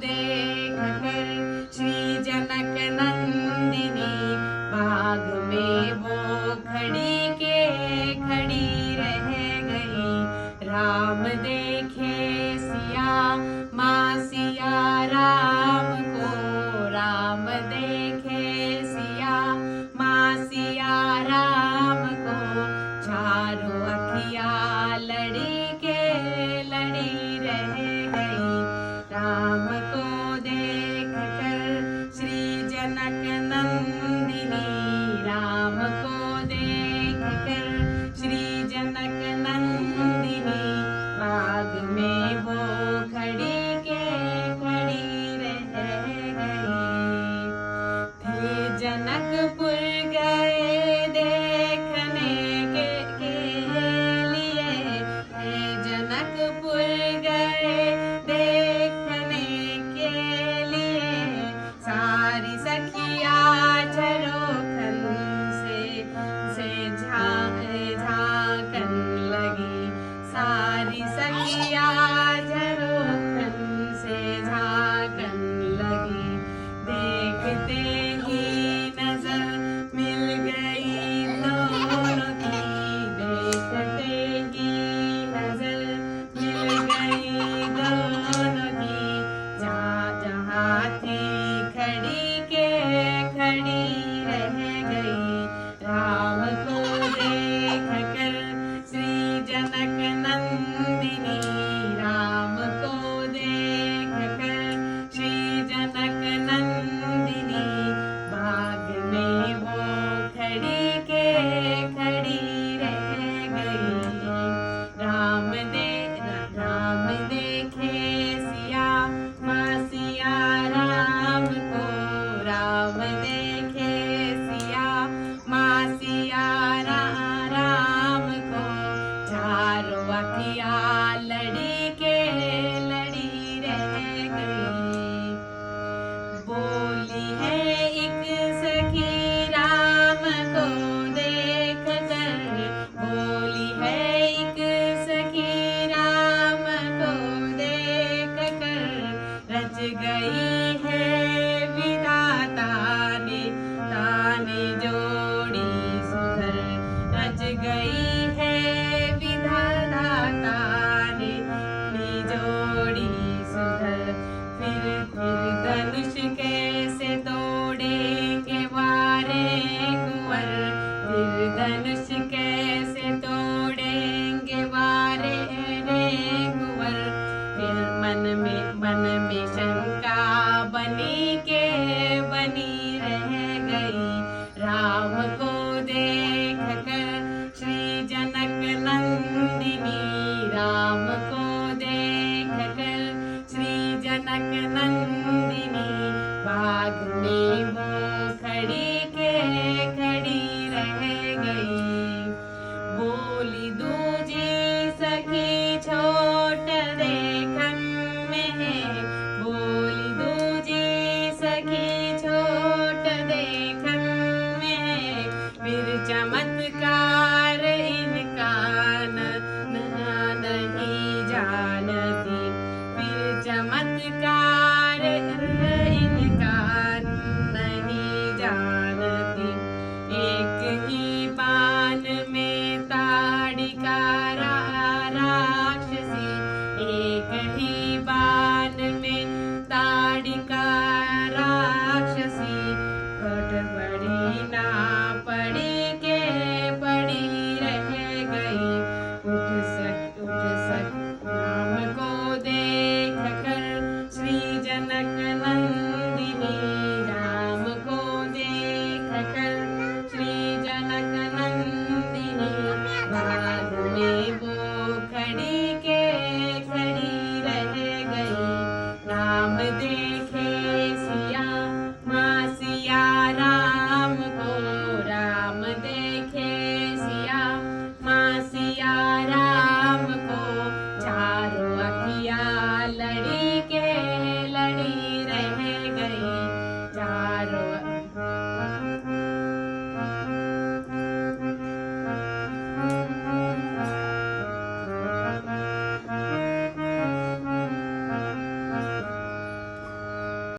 देख कर श्री जनक नंदिनी बाग में वो खड़ी के खड़ी रह गई। राम देखे सिया माँ सिया राम को, राम देखे सिया माँ सिया राम को, चारों अखिया लड़ी के लड़ी रह गई। राम को देख कर श्री जनक नंदिनी, राम को देख कर श्री जनक नंदिनी बाग में वो खड़ी के खड़ी रह गई। थे जनकपुर गए देखने के लिए, थे जनकपुर गए देखने के लिए, सारी सखिया झरोखन से झांकन लगी, सारी सखिया झरोखन से झांकन लगी। देखते ही नजर मिल गई दोनों की, देखते ही नजर मिल गई दोनों की, जहाँ थी खड़ी के खड़ी रह गई। राम को देख कर श्री जनक नंदिनी, राम को देख कर श्री जनक नंदिनी बाग में वो खड़ी के खड़ी रह गई। राम देखे सिया माँ सिया राम को, राम देखे सिया माँ सिया राम को, चारों अखिया लड़ी के लड़ी रह गई। बोली है एक सखी राम को देख कर, बोली है एक सखी राम को देख कर, रच गई है विधाता ने ताने जोड़ी सुधर, रच गई है विधाता ने जोड़ी सुधर। फिर धनुष कैसे तोड़ेंगे वारे कुंवर, फिर धनुष कैसे तोड़ेंगे वारे कुंवर। फिर मन में शंका बनी के बनी रह गई। राम को देख कर श्री जनक नंदिनी, राम को देख कर श्री जनक नंदिनी बाग में वो खड़ी के खड़ी रह गई। बोली दूजी सखी छोट देखन में है, बोली दूजी सखी छोट देखन में है, फिर चमत्कार इनका नहीं जानती, फिर चमत्कार इनका नहीं जानती। एक ही बाण में ताड़िका राक्षसी, एक ही बाण में ताड़िका राक्षसी, पड़ी ना पड़ी के पड़ी रह गई। उठ सक राम को देख कर श्री जनक नंदिनी, राम को देख कर श्री जनक नंदिनी बाग में वो खड़ी के खड़ी रह गई। राम देव